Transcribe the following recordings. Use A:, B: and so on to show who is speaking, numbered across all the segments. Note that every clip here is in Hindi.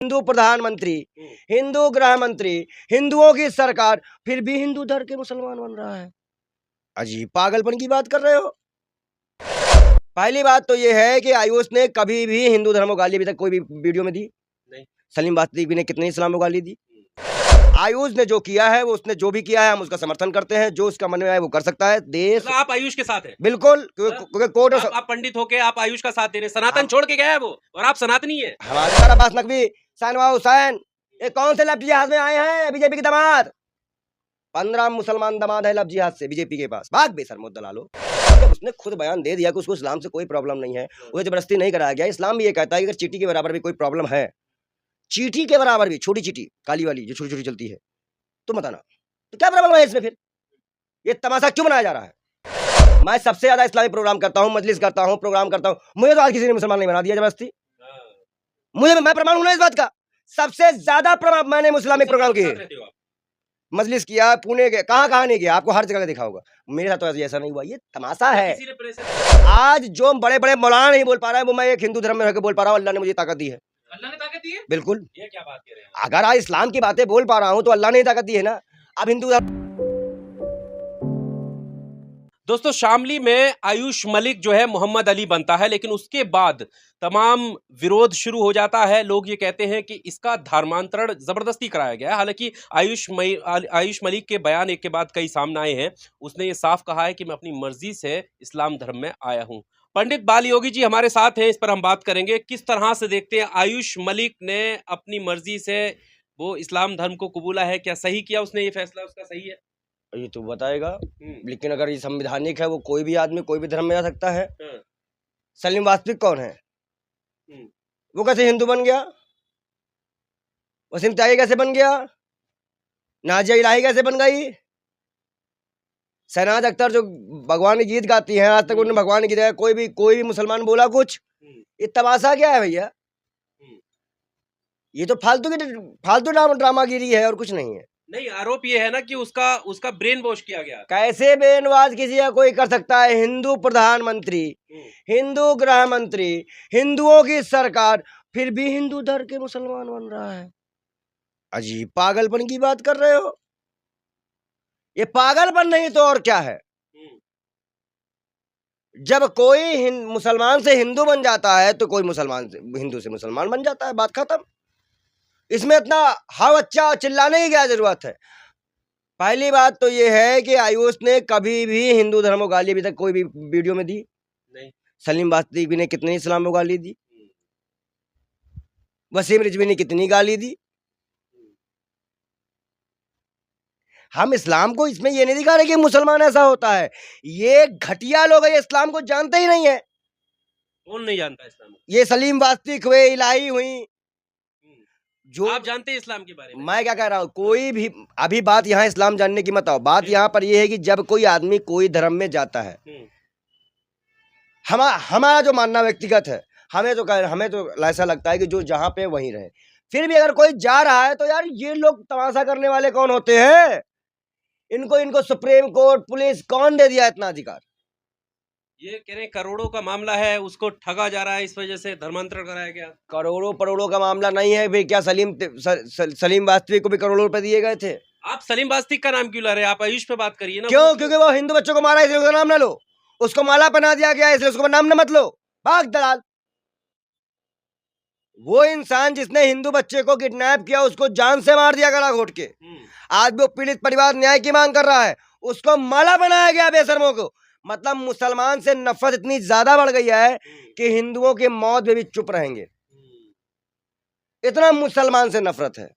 A: हिंदू प्रधानमंत्री, हिंदू गृह मंत्री, हिंदुओं की सरकार, फिर भी हिंदू धर्म के मुसलमान बन रहा है। अजीब पागलपन की बात कर रहे हो। पहली बात तो ये है कि आयुष ने कभी भी हिंदू धर्म को गाली अभी तक कोई भी वीडियो में दी नहीं। सलीम वास्तविक ने कितने इस्लाम को गाली दी। आयुष ने जो किया है, वो उसने जो भी किया है, हम उसका समर्थन करते हैं। जो उसका मन में आए वो कर सकता है। देश
B: मतलब आप आयुष के साथ हैं?
A: बिल्कुल, क्योंकि कोर्ट
B: आप पंडित होके आप आयुष का साथ दे रहे हैं। सनातन छोड़ के गया है वो, और आप सनातनी है।
A: हमारे अब्बास नकवी, शाहनवाज हुसैन, ये कौन से लफ्ज़ जिहाद में आए हैं? बीजेपी के दामाद 15 मुसलमान दामाद है लफ्ज़ जिहाद से बीजेपी के पास। भाग बेशर्मो दलालो। उसने खुद बयान दे दिया कि उसको इस्लाम से कोई प्रॉब्लम नहीं है, उसे जबरदस्ती नहीं कराया गया। इस्लाम भी ये कहता है कि अगर चींटी के बराबर भी कोई प्रॉब्लम है, चींटी के बराबर भी, छोटी चींटी काली वाली जो छोटी छोटी चलती है, तो बताना तो क्या प्रॉब्लम है इसमें? फिर ये तमाशा क्यों बनाया जा रहा है? मैं सबसे ज्यादा इस्लामिक प्रोग्राम करता हूँ, मजलिस करता हूँ, प्रोग्राम करता हूँ। मुझे तो आज किसी ने मुसलमान नहीं बना दिया जबरदस्ती। मैं प्रमाण हूं ना इस बात का। सबसे ज्यादा प्रमाण मैंने इस्लामिक प्रोग्राम किए, मजलिस किया, पुणे के, कहाँ नहीं किया, आपको हर जगह देखा होगा। मेरे साथ तो ऐसा नहीं हुआ। ये तमाशा है। आज जो बड़े बड़े मौलाना नहीं बोल पा रहा है, वो मैं एक हिंदू धर्म में रहकर बोल पा रहा हूँ। अल्लाह ने मुझे ताकत दी है।
B: अल्लाह ने ताकत दी है?
A: बिल्कुल।
B: ये क्या बात कर रहे हैं?
A: अगर आज इस्लाम की बातें बोल पा रहा हूँ तो अल्लाह ने ताकत दी है ना। अब हिंदू
B: दोस्तों, शामली में आयुष मलिक जो है मोहम्मद अली बनता है, लेकिन उसके बाद तमाम विरोध शुरू हो जाता है। लोग ये कहते हैं कि इसका धर्मांतरण जबरदस्ती कराया गया है। हालांकि आयुष मलिक के बयान एक के बाद कई सामने आए हैं। उसने ये साफ कहा है कि मैं अपनी मर्जी से इस्लाम धर्म में आया हूं। पंडित बाल योगी जी हमारे साथ हैं, इस पर हम बात करेंगे। किस तरह से देखते हैं आयुष मलिक ने अपनी मर्जी से वो इस्लाम धर्म को कबूला है? क्या सही किया उसने? ये फैसला उसका सही है?
A: ये तो बताएगा। लेकिन अगर ये संवैधानिक है, वो कोई भी आदमी कोई भी धर्म में जा सकता है। सलीम वास्तविक कौन है? वो कैसे हिंदू बन गया? वसीम त्यागी कैसे बन गया? नाजिया इलाही कैसे बन गई? शहनाज अख्तर जो भगवान की गीत गाती हैं, आज तक उन्होंने भगवान की गीत कोई भी मुसलमान बोला कुछ? ये तमाशा क्या है भैया? ये तो फालतू ड्रामागिरी है और कुछ नहीं है।
B: नहीं, आरोप ये है ना कि उसका ब्रेन वॉश किया गया।
A: कैसे ब्रेन वॉश किसी का कोई कर सकता है? हिंदू प्रधानमंत्री, हिंदू गृह मंत्री, हिंदुओं की सरकार, फिर भी हिंदू धर्म के मुसलमान बन रहा है। अजीब पागलपन की बात कर रहे हो। ये पागलपन नहीं तो और क्या है? जब कोई मुसलमान से हिंदू बन जाता है तो कोई मुसलमान से हिंदू से मुसलमान बन जाता है। बात खत्म। इसमें इतना हाव अच्छा चिल्लाने की क्या जरूरत है? पहली बात तो ये है कि आयुष ने कभी भी हिंदू धर्म को गाली अभी तक कोई भी वीडियो में दी नहीं। सलीम वास्तविक ने कितनी इस्लाम को गाली दी। वसीम रिजवी ने कितनी गाली दी। हम इस्लाम को इसमें ये नहीं दिखा रहे कि मुसलमान ऐसा होता है। ये घटिया लोग है, ये इस्लाम को जानते ही नहीं है।
B: कौन नहीं जानता इस्लाम?
A: ये सलीम वास्तविक हुए, इलाही हुई, जो
B: आप जानते हैं इस्लाम के बारे में। मैं
A: क्या कह रहा हूँ, कोई भी अभी बात यहाँ इस्लाम जानने की मत आओ। बात यहाँ पर ये है कि जब कोई आदमी कोई धर्म में जाता है, हमारा जो मानना व्यक्तिगत है, हमें तो ऐसा लगता है कि जो जहाँ पे वहीं रहे। फिर भी अगर कोई जा रहा है तो यार ये लोग तमाशा करने वाले कौन होते हैं? इनको सुप्रीम कोर्ट पुलिस कौन दे दिया इतना अधिकार?
B: ये कह रहे करोड़ों का मामला है, उसको ठगा जा रहा है, इस वजह से धर्मांतरण कराया गया।
A: करोड़ों का मामला नहीं है। फिर क्या सलीम वास्तविक को भी करोड़ों रुपए दिए गए थे?
B: आप सलीम वास्तविक का नाम क्यों ला रहे हैं? आप आयुष पे बात करिए ना।
A: क्यों? क्योंकि वो हिंदू बच्चों को मारा, इसलिए उसका नाम ना लो। उसको माला पहना दिया गया, इसलिए उसको नाम न मत लो। भाग दलाल। वो इंसान जिसने हिंदू बच्चे को किडनैप किया, उसको जान से मार दिया गला घोट के। आज वो पीड़ित परिवार न्याय की मांग कर रहा है, उसको माला बनाया गया बेशर्मों को। मतलब मुसलमान से नफरत इतनी ज्यादा बढ़ गई है कि हिंदुओं की मौत में भी चुप रहेंगे। इतना मुसलमान से नफरत है।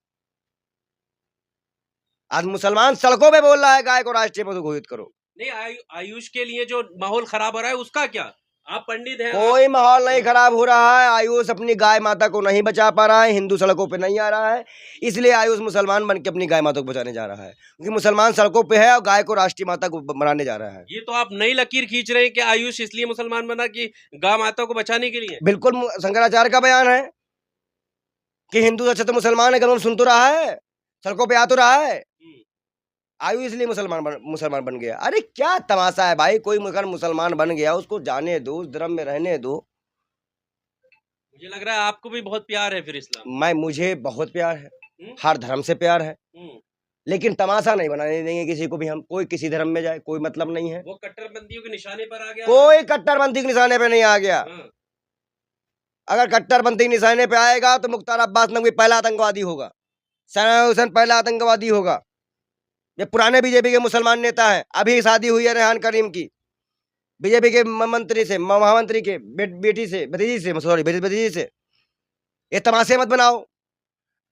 A: आज मुसलमान सड़कों पे बोल रहा है गाय को राष्ट्रीय पशु घोषित करो।
B: नहीं, आयुष के लिए जो माहौल खराब हो रहा है उसका क्या? आप पंडित हैं।
A: कोई माहौल नहीं खराब हो रहा है। आयुष अपनी गाय माता को नहीं बचा पा रहा है, हिंदू सड़कों पे नहीं आ रहा है, इसलिए आयुष मुसलमान बन के अपनी गाय माता को बचाने जा रहा है। क्योंकि मुसलमान सड़कों पे है और गाय को राष्ट्रीय माता को बनाने जा रहा है।
B: ये तो आप नई लकीर खींच रहे हैं कि आयुष इसलिए मुसलमान बना कि गाय माता को बचाने के लिए।
A: बिल्कुल शंकराचार्य का बयान है कि हिंदू अच्छा तो मुसलमान है, कदम सुन तो रहा है, सड़कों पे आ तो रहा है। आयु इसलिए मुसलमान बन गया। अरे क्या तमाशा है भाई? कोई अगर मुसलमान बन गया उसको जाने दो, उस धर्म में रहने दो।
B: मुझे लग रहा है आपको भी बहुत प्यार है फिर इस्लाम।
A: मुझे बहुत प्यार है,
B: हम्म,
A: हर धर्म से प्यार है,
B: हम्म।
A: लेकिन तमाशा नहीं बनाने देंगे किसी को भी हम। कोई किसी धर्म में जाए, कोई मतलब नहीं है।
B: वो कट्टरपंथियों के निशाने पर आ गया।
A: कोई कट्टरपंथी के निशाने पे नहीं आ गया।
B: हाँ,
A: अगर कट्टरपंथी निशाने पे आएगा तो मुख्तार अब्बास नकवी पहला आतंकवादी होगा, सना हुसैन पहला आतंकवादी होगा। ये पुराने बीजेपी के मुसलमान नेता हैं। अभी शादी हुई है रेहान करीम की, बीजेपी के मंत्री से, महामंत्री के बेटी से, भतीजी से, सॉरी भतीजी से। ये तमाशे मत बनाओ।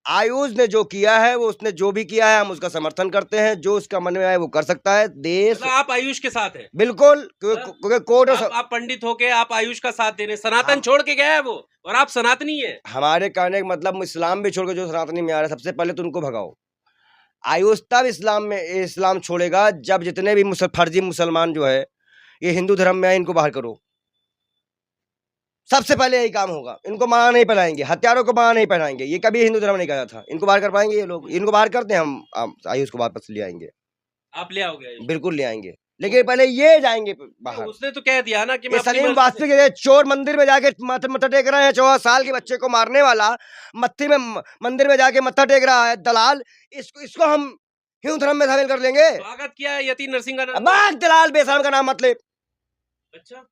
A: आयुष ने जो किया है, वो उसने जो भी किया है, हम उसका समर्थन करते हैं। जो उसका मन में आए वो कर सकता है। देश
B: मतलब आप आयुष के साथ हैं।
A: बिल्कुल,
B: हाँ?
A: क्योंकि कोर्ट
B: आप पंडित होके आप आयुष का साथ दे रहे हैं। सनातन छोड़ के गया है वो, और आप सनातनी है।
A: हमारे कहने का मतलब इस्लाम भी छोड़ के जो सनातनी में आ रहा है, सबसे पहले तो उनको भगाओ। आयुष तब इस्लाम छोड़ेगा जब जितने भी फर्जी मुसलमान जो है ये हिंदू धर्म में आए, इनको बाहर करो। सबसे पहले यही काम होगा। इनको माला नहीं पहनाएंगे, हथियारों को माला नहीं पहनाएंगे, ये कभी हिंदू धर्म नहीं कहता था। इनको बाहर कर पाएंगे ये लोग? इनको बाहर करते हैं हम आयुष को वापस ले आएंगे।
B: आप ले आओगे आयुष?
A: बिल्कुल ले आएंगे, लेकिन पहले ये जाएंगे बाहर।
B: उसने तो कह दिया ना कि मैं अपनी
A: सलीम
B: मर्जी से-
A: वास्तविक है, चोर मंदिर में जाके मत्था टेक रहे हैं। 14 साल के बच्चे को मारने वाला मत्थी में मंदिर में जाके मत्था टेक रहा है, दलाल। इसको हम हिंदू धर्म में शामिल कर लेंगे?
B: स्वागत किया है यति नरसिंह
A: बाग दलाल बेशरम का नाम मत ले।
B: अच्छा,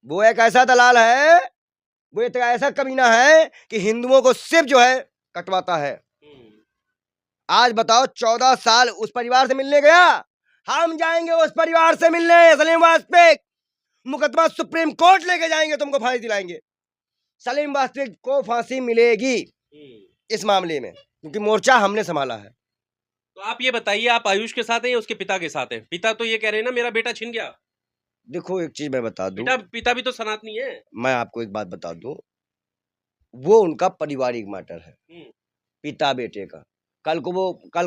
A: वो एक ऐसा दलाल है, वो एक ऐसा कमीना है कि हिंदुओं को सिर्फ जो है कटवाता है। आज बताओ, 14 साल उस परिवार से मिलने गया। हम जाएंगे उस परिवार से मिलने। सलीम वाजपेयी मुकदमा सुप्रीम कोर्ट लेके जाएंगे, तुमको फांसी दिलाएंगे। सलीम वाजपेयी को फांसी मिलेगी इस मामले में, क्योंकि मोर्चा हमने संभाला है।
B: तो आप ये बताइए, आप आयुष के साथ हैं या उसके पिता के साथ हैं? पिता तो ये कह रहे हैं ना मेरा बेटा छिन गया।
A: देखो एक चीज मैं बता दूं,
B: पिता भी तो सनातनी है।
A: मैं आपको एक बात बता दूं, वो उनका पारिवारिक मैटर है, पिता बेटे का। कल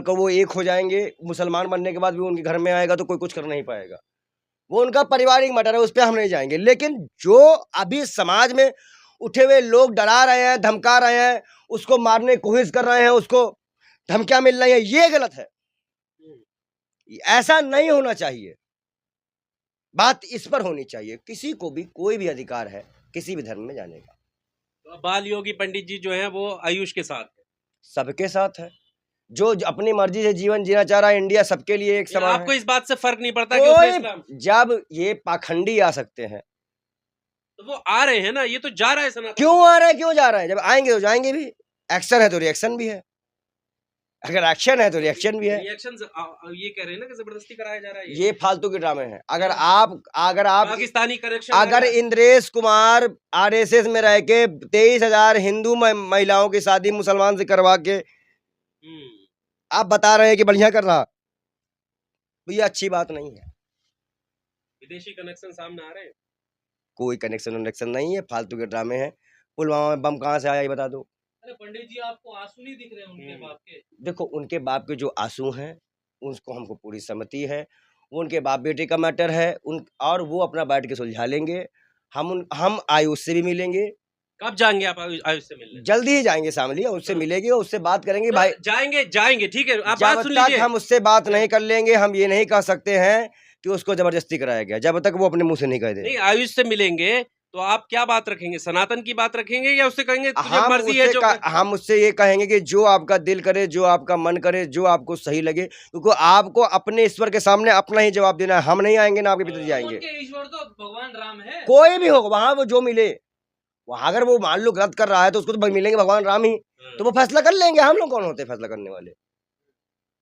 A: को वो एक हो जाएंगे, मुसलमान बनने के बाद भी उनके घर में आएगा तो कोई कुछ कर नहीं पाएगा। वो उनका पारिवारिक मैटर है, उस पर हम नहीं जाएंगे। लेकिन जो अभी समाज में उठे हुए लोग डरा रहे हैं, धमका रहे हैं, उसको मारने की कोशिश कर रहे हैं, उसको धमकियां मिल रही है, ये गलत है। ऐसा नहीं होना चाहिए। बात इस पर होनी चाहिए, किसी को भी कोई भी अधिकार है किसी भी धर्म में जाने का।
B: तो बाल योगी पंडित जी जो है वो आयुष के साथ है।
A: सबके साथ है, जो अपनी मर्जी से जीवन जीना चाह रहा है। इंडिया सबके लिए एक समान है।
B: आपको इस बात से फर्क नहीं पड़ता कि उसने इस्लाम?
A: जब ये पाखंडी आ सकते हैं
B: तो वो आ रहे हैं ना, ये तो जा रहा है सनातन।
A: क्यों आ रहे हैं, क्यों जा रहे हैं? जब आएंगे तो जाएंगे भी। एक्शन है तो रिएक्शन भी है, अगर एक्शन है तो रिएक्शन भी है।
B: रिएक्शन ये कह रहे हैं ना कि जबरदस्ती कराया जा रहा है।
A: ये फालतू के ड्रामे हैं। अगर आप
B: पाकिस्तानी कनेक्शन,
A: अगर इंद्रेश कुमार आरएसएस में रह के 23,000 हिंदू महिलाओं की शादी मुसलमान से करवा के आप बता रहे हैं कि बढ़िया कर रहा, तो ये अच्छी बात नहीं है।
B: विदेशी कनेक्शन सामने आ रहे हैं।
A: कोई कनेक्शन नहीं है, फालतू के ड्रामे हैं। पुलवामा में बम कहाँ से आया ये बता दो।
C: अरे पंडित जी, आपको आंसू नहीं दिख रहे उनके बाप के?
A: देखो, उनके बाप के जो आंसू हैं उसको हमको पूरी सहमति है। वो उनके बाप बेटे का मैटर है, और वो अपना बैठ के सुलझा लेंगे। हम आयुष से भी मिलेंगे।
B: कब जाएंगे आप आयुष से मिलने?
A: जल्दी ही जाएंगे शामली, उससे मिलेंगे, उससे बात करेंगे। भाई
B: जाएंगे ठीक है, आप बात
A: जब
B: सुन
A: तक
B: लीजिए।
A: हम उससे बात नहीं कर लेंगे, हम ये नहीं कह सकते हैं कि उसको जबरदस्ती कराया गया, जब तक वो अपने मुंह से नहीं कह दे।
B: नहीं, आयुष से मिलेंगे तो आप क्या बात रखेंगे? सनातन की बात रखेंगे या उससे कहेंगे तुझे
A: हम
B: मर्जी है जो
A: हम उससे ये कहेंगे कि जो आपका दिल करे, जो आपका मन करे, जो आपको सही लगे, क्योंकि आपको अपने ईश्वर के सामने अपना ही जवाब देना है। हम नहीं आएंगे ना आपके पिताजी आएंगे।
C: उनके ईश्वर तो भगवान राम है।
A: कोई भी हो वहां, वो जो मिले वहां, अगर वो मान लो गलत कर रहा है तो उसको तो मिलेंगे भगवान राम ही, तो वो फैसला कर लेंगे। हम लोग कौन होते फैसला करने वाले?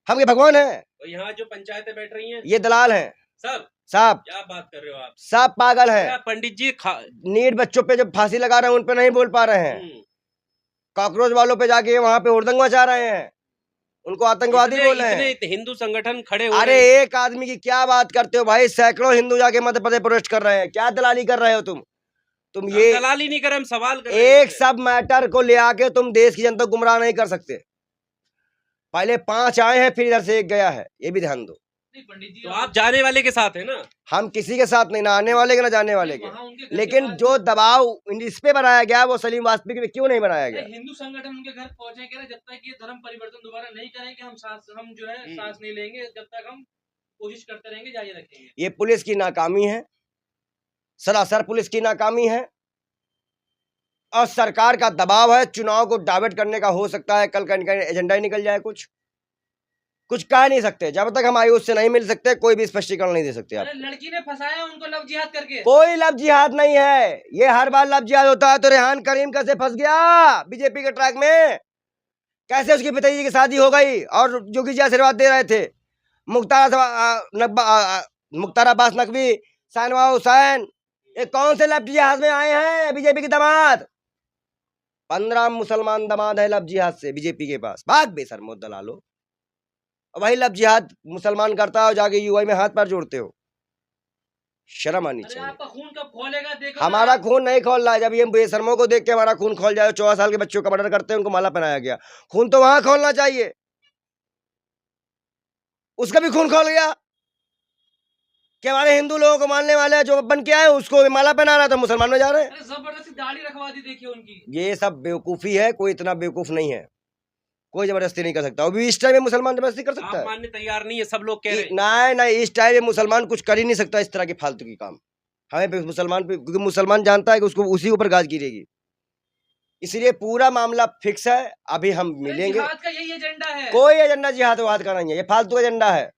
A: हम के भगवान है।
B: तो यहाँ जो पंचायतें बैठ रही हैं
A: ये दलाल हैं
B: सब
A: सब
B: क्या बात कर रहे हो आप?
A: सब पागल है।
B: पंडित जी
A: नीट बच्चों पे जब फांसी लगा रहे हैं उन पे नहीं बोल पा रहे हैं, कॉकरोच वालों पे जाके वहां पे हुड़दंग मचा रहे हैं, उनको आतंकवादी बोल रहे हैं।
B: हिंदू संगठन खड़े हो
A: अरे एक आदमी की क्या बात करते हो भाई? सैकड़ों हिंदू जाके मध्य प्रदेश प्रोटेस्ट कर रहे हैं। क्या दलाली कर रहे हो तुम ये
B: दलाली नहीं कर रहे, हम सवाल कर
A: एक सब मैटर को ले आके तुम देश की जनता को गुमराह नहीं कर सकते। पहले 5 आए हैं, फिर इधर से एक गया है, ये भी ध्यान दो।
C: नहीं पंडित जी,
B: तो आप जाने वाले के साथ है ना?
A: हम किसी के साथ नहीं, ना आने वाले के ना जाने वाले के। लेकिन जो दबाव इस पे बनाया गया वो सलीम वाजपेयी पे क्यों नहीं बनाया गया?
C: हिंदू संगठन उनके घर पहुंचे कह रहे जब तक ये धर्म परिवर्तन दोबारा नहीं करेंगे हम जो है सांस नहीं लेंगे, जब तक हम कोशिश करते रहेंगे, जारी रखेंगे।
A: ये पुलिस की नाकामी है, सरासर पुलिस की नाकामी है। और सरकार का दबाव है, चुनाव को डाइवर्ट करने का हो सकता है, कल का इनका एजेंडा ही निकल जाए। कुछ कह नहीं सकते, जब तक हम आयुष से नहीं मिल सकते कोई भी स्पष्टीकरण नहीं दे सकते आप।
C: अरे लड़की ने फंसाया उनको लव जिहाद करके।
A: कोई लव जिहाद नहीं है, ये हर बार लव जिहाद होता है। तो रेहान करीम कैसे फंस गया बीजेपी के ट्रैक में, कैसे उसकी पिताजी की शादी हो गई और योगी जी आशीर्वाद दे रहे थे। मुख्तार अब्बास नकवी, शाहनवाज हुसैन, ये कौन से लव जिहाद में आए हैं बीजेपी के दामाद? 15 मुसलमान दामाद है लव जिहाद से बीजेपी के पास। भाग बेशर्मो दलालो, वही लव जिहाद मुसलमान करता है, जाके यूआई में हाथ पैर जोड़ते हो। शर्म आनी
C: अरे
A: चाहिए।
C: आपका खून कब खोलेगा देखो।
A: हमारा खून नहीं खोल रहा है, जब ये बेशर्मों को देख के हमारा खून खोल जाए। 14 साल के बच्चों का मर्डर करते हैं, उनको माला पहनाया गया, खून तो वहां खोलना चाहिए। उसका भी खून खोल गया कि हमारे हिंदू लोगों को मानने वाले जो बन के आए उसको माला पहना रहा था, मुसलमान में जा रहे हैं।
C: अरे जबरदस्ती दाढ़ी रखवा दी देखिए उनकी।
A: ये सब बेवकूफी है, कोई इतना बेवकूफ नहीं है, कोई जबरदस्ती नहीं कर सकता। अभी इस टाइम में मुसलमान जबरदस्ती कर सकता
B: आप
A: है?
B: मानने तैयार नहीं है, सब लोग कह रहे हैं।
A: नहीं नहीं, इस टाइम में मुसलमान कुछ कर ही नहीं सकता इस तरह के फालतू की काम। हमें पे मुसलमान पे, क्योंकि मुसलमान जानता है कि उसको उसी ऊपर गाज गिरेगी, इसलिए पूरा मामला फिक्स है। अभी हम
C: अरे
A: मिलेंगे।
C: जिहाद का यही एजेंडा है।
A: कोई एजेंडा जिहाद वाद का नहीं है, ये फालतू का एजेंडा है।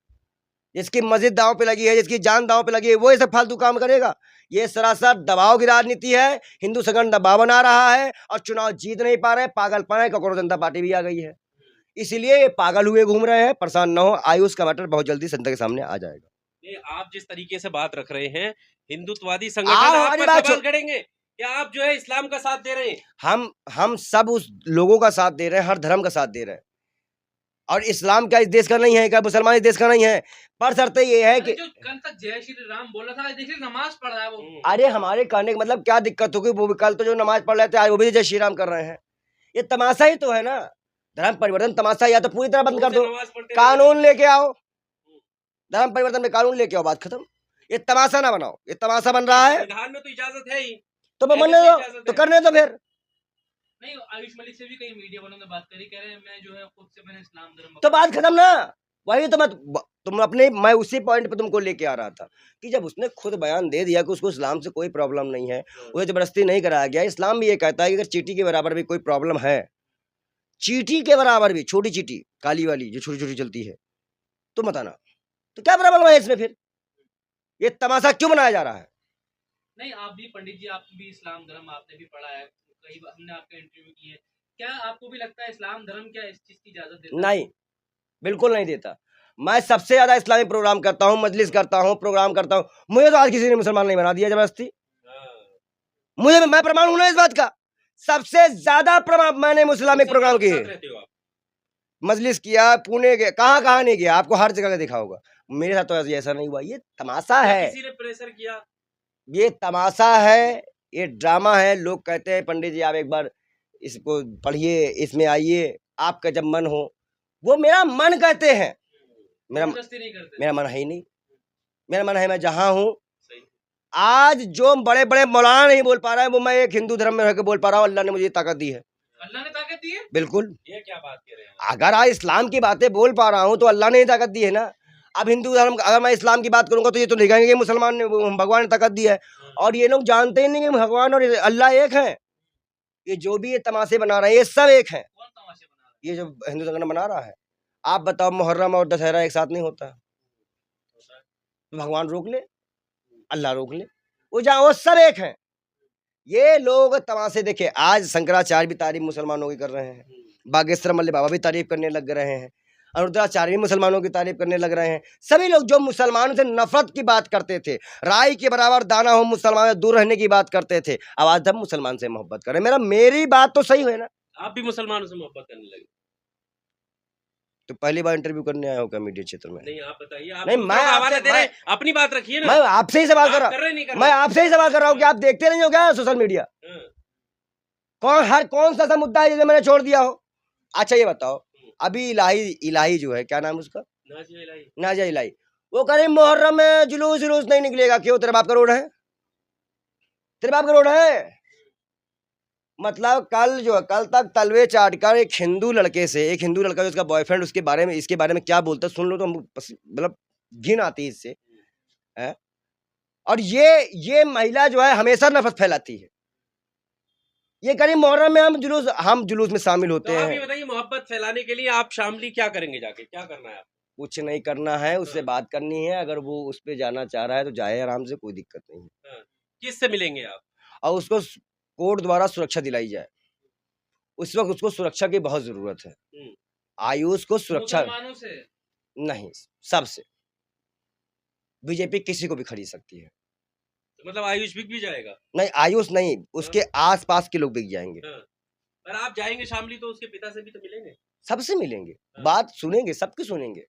A: जिसकी मस्जिद दांव पे लगी है, जिसकी जान दांव पे लगी है, वो ये सब फालतू काम करेगा। ये सरासर दबाव की राजनीति है, हिंदू संगठन दबाव बना रहा है और चुनाव जीत नहीं पा रहे। पागलपन है, कांग्रेस जनता पार्टी भी आ गई है, इसलिए ये पागल हुए घूम रहे हैं। परेशान न हो, आयुष का मैटर बहुत जल्दी जनता के सामने आ जाएगा।
B: नहीं, आप जिस तरीके से बात रख रहे हैं, हिंदुत्ववादी
A: आप
B: संगठन आप
A: हमारी
B: पर
A: बात
B: सवाल
A: सुन-
B: करेंगे कि आप जो है इस्लाम का साथ दे रहे हैं।
A: हम सब उस लोगों का साथ दे रहे हैं, हर धर्म का साथ दे रहे हैं। और इस्लाम क्या इस देश का नहीं है क्या? मुसलमान इस देश का नहीं है? पर शर्त ये है कि
C: जो कल तक जय श्री राम बोला था, देखिए नमाज पढ़ रहा है वो।
A: अरे हमारे कहने का मतलब क्या दिक्कत होगी? वो भी कल तो जो नमाज पढ़ रहे थे, आज वो भी जय श्री राम कर रहे हैं। ये तमाशा ही तो है ना, धर्म परिवर्तन तमाशा। या तो पूरी तरह बंद कर दो,
B: नमाज पढ़ते
A: कानून लेके आओ, धर्म परिवर्तन में कानून लेके आओ, बात खत्म। ये तमाशा ना बनाओ, ये तमाशा बन रहा है।
B: संविधान में तो इजाजत है ही,
A: तो
B: पहले
A: बनने
B: से
A: दो,
B: इजाजत
A: तो
B: है।
A: करने दो फिर।
C: नहीं, आयुष मलिक से भी कई मीडिया वालों ने बात करी, कह रहे हैं मैं जो है खुद से मैंने इस्लाम धर्म
A: तो बात खत्म ना। वही तो मैं उसी पॉइंट पे तुमको लेके आ रहा था कि जब उसने खुद बयान दे दिया कि उसको इस्लाम से कोई प्रॉब्लम नहीं है, उसे जबरदस्ती नहीं कराया गया। इस्लाम भी ये कहता है कि अगर चींटी के बराबर भी कोई प्रॉब्लम है, चींटी के बराबर भी, छोटी चींटी काली वाली जो छोटी छोटी चलती है, तो मत आना। तो क्या प्रॉब्लम है इसमें? फिर ये तमाशा क्यों बनाया जा रहा है?
C: नहीं, आप भी पंडित जी, आप भी इस्लाम धर्म आपने भी पढ़ा है, कई बार हमने आपका इंटरव्यू किए, क्या आपको भी लगता है इस्लाम धर्म क्या इस चीज की इजाजत देता है?
A: नहीं, बिल्कुल नहीं देता। मैं सबसे ज्यादा इस्लामी प्रोग्राम करता हूँ, मजलिस करता हूँ, प्रोग्राम करता हूँ। मुझे तो आज किसी ने मुसलमान नहीं बना दिया जबरदस्ती। मैं प्रमाण हूं ना इस बात का। सबसे ज्यादा प्रमाण मैंने इस्लामिक प्रोग्राम किए,
B: रहते हो आप?
A: मजलिस किया, पुणे गया, कहाँ नहीं गया, आपको हर जगह का दिखा होगा। मेरे साथ तो ऐसा नहीं हुआ। ये तमाशा है,
B: किसी ने प्रेशर किया?
A: ये तमाशा है, ये ड्रामा है। लोग कहते हैं पंडित जी आप एक बार इसको पढ़िए, इसमें आइए, आपका जब मन हो। वो मेरा मन कहते हैं,
C: जबरदस्ती नहीं करते।
A: मेरा मन है ही नहीं। मेरा मन है, मैं जहां हूं।
B: सही।
A: आज जो बड़े बड़े मौलाना नहीं बोल पा रहे हैं, वो मैं एक हिंदू धर्म में रहकर बोल पा रहा हूँ। अल्लाह ने मुझे ताकत दी है।
C: अल्लाह ने ताकत दी है?
A: बिल्कुल।
B: ये क्या बात कह रहे हैं?
A: अगर आज इस्लाम की बातें बोल पा रहा हूँ तो अल्लाह ने ही ताकत दी है ना। अब हिंदू धर्म, अगर मैं इस्लाम की बात करूंगा तो ये तो नहीं कहेंगे कि मुसलमान ने, भगवान ने ताकत दी है। और ये लोग जानते ही नहीं कि भगवान और अल्लाह एक है। ये जो भी ये तमाशे बना रहे हैं, ये सब एक है।
C: कौन तमाशे बना रहा है?
A: ये जो हिंदू संगठन बना रहा है, आप बताओ, मुहर्रम और दशहरा एक साथ नहीं होता? भगवान रोक ले, अल्लाह रोक ले, वो सब एक है। ये लोग तमाशे देखे। आज शंकराचार्य भी तारीफ मुसलमानों की कर रहे हैं, बागेश्वर मल्ल बाबा भी तारीफ करने लग रहे हैं, अरुद्राचार्य भी मुसलमानों की तारीफ करने लग रहे हैं। सभी लोग जो मुसलमानों से नफरत की बात करते थे, राई के बराबर दाना हो मुसलमान से दूर रहने की बात करते थे, अब आज सब मुसलमान से मोहब्बत करें। मेरी बात तो सही है ना?
B: आप भी मुसलमानों से मोहब्बत करने लगे?
A: तो पहली बार इंटरव्यू करने आया हो क्या मीडिया क्षेत्र में?
B: नहीं, आप बताइए। आप
A: नहीं, मैं
B: हवाले
A: आपसे-
B: दे रहे हैं, अपनी बात रखिए ना।
A: मैं आपसे ही सवाल कर
B: आप
A: रहा
B: कर रहे नहीं कर
A: हूँ,
B: रहे?
A: मैं आपसे ही सवाल कर रहा हूँ कि आप देखते नहीं हो क्या सोशल मीडिया? कौन सा मुद्दा है जिसे मैंने छोड़ दिया हो? अच्छा ये बताओ, अभी इलाही जो है, क्या नाम उसका, नाजिया इलाही, वो कह रही मुहर्रम में जुलूस नहीं निकलेगा। क्यों? तेरे बाप का रोड है? तेरे बाप का रोड है? मतलब कल तक तलवे चाट कर एक हिंदू लड़का जो उसका बॉयफ्रेंड इसके बारे में क्या बोलता है सुन लो तो हम मतलब घिन आती है इससे है? और ये महिला जो है हमेशा नफरत फैलाती है। ये करीब मुहर्रम में हम जुलूस में शामिल होते
B: तो आप
A: हैं।
B: ये बताइए, मोहब्बत फैलाने के लिए आप शामली क्या करेंगे, जाके क्या करना है?
A: कुछ नहीं करना है, उससे
B: हाँ।
A: बात करनी है। अगर वो उस पे जाना चाह रहा है तो जाए आराम से, कोई दिक्कत नहीं है।
B: हाँ। किससे मिलेंगे आप?
A: और उसको कोर्ट द्वारा सुरक्षा दिलाई जाए। उस वक्त उसको सुरक्षा की बहुत जरूरत है।
B: हम्म।
A: आयुष को सुरक्षा
C: मुसलमानों से
A: नहीं, सबसे। बीजेपी किसी को भी खरीद सकती है।
B: तो मतलब आयुष बिक भी जाएगा?
A: नहीं, आयुष नहीं, उसके आसपास के लोग बिक जाएंगे।
B: हाँ। पर आप जाएंगे शामली तो उसके पिता से भी तो मिलेंगे?
A: सबसे मिलेंगे,
B: हाँ।
A: बात सुनेंगे, सबकी सुनेंगे।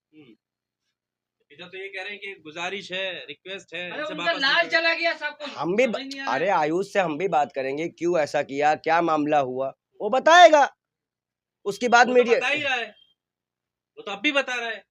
B: पिता तो ये कह रहे हैं कि गुजारिश है, रिक्वेस्ट है,
C: अरे
B: इसे
C: उनका
B: वापस
C: लाल
B: लेके-
C: चला गया, सब कुछ
A: हम भी
C: समझ नहीं आ रहा
A: अरे
C: है।
A: आयुष से हम भी बात करेंगे, क्यों ऐसा किया, क्या मामला हुआ, वो बताएगा। उसके बाद
B: वो तो
A: मीडिया
B: बता ही रहा है, वो तो अब भी बता रहा है।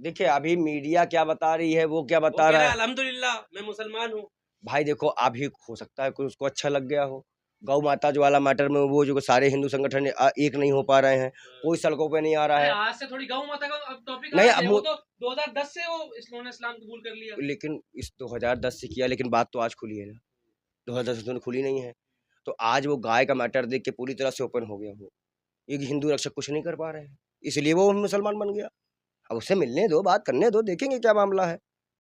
A: देखिए, अभी मीडिया क्या बता रही है, वो क्या
B: वो
A: बता
B: कह
A: रहा
B: रहा है
A: है।
B: अल्हम्दुलिल्लाह मैं मुसलमान हूँ।
A: भाई देखो, अभी हो सकता है कोई उसको अच्छा लग गया हो। गौ माता जो वाला मैटर में वो जो सारे हिंदू संगठन एक नहीं हो पा रहे हैं, कोई सड़कों पे नहीं आ रहा
C: अरे
A: है।
C: आज से थोड़ी गौ माता का अब टॉपिक
A: नहीं,
C: आ
A: अब
C: गया,
A: वो
C: वो तो 2010 से वो इस्लाम कबूल कर लिया।
A: लेकिन इस 2010 से किया, लेकिन बात तो आज खुली है ना। 2010 में तो खुली नहीं है। तो आज वो गाय का मैटर देख के पूरी तरह से ओपन हो गया वो। ये हिंदू रक्षक कुछ नहीं कर पा रहे हैं, इसलिए वो मुसलमान बन गया। अब उससे मिलने दो, बात करने दो, देखेंगे क्या मामला है।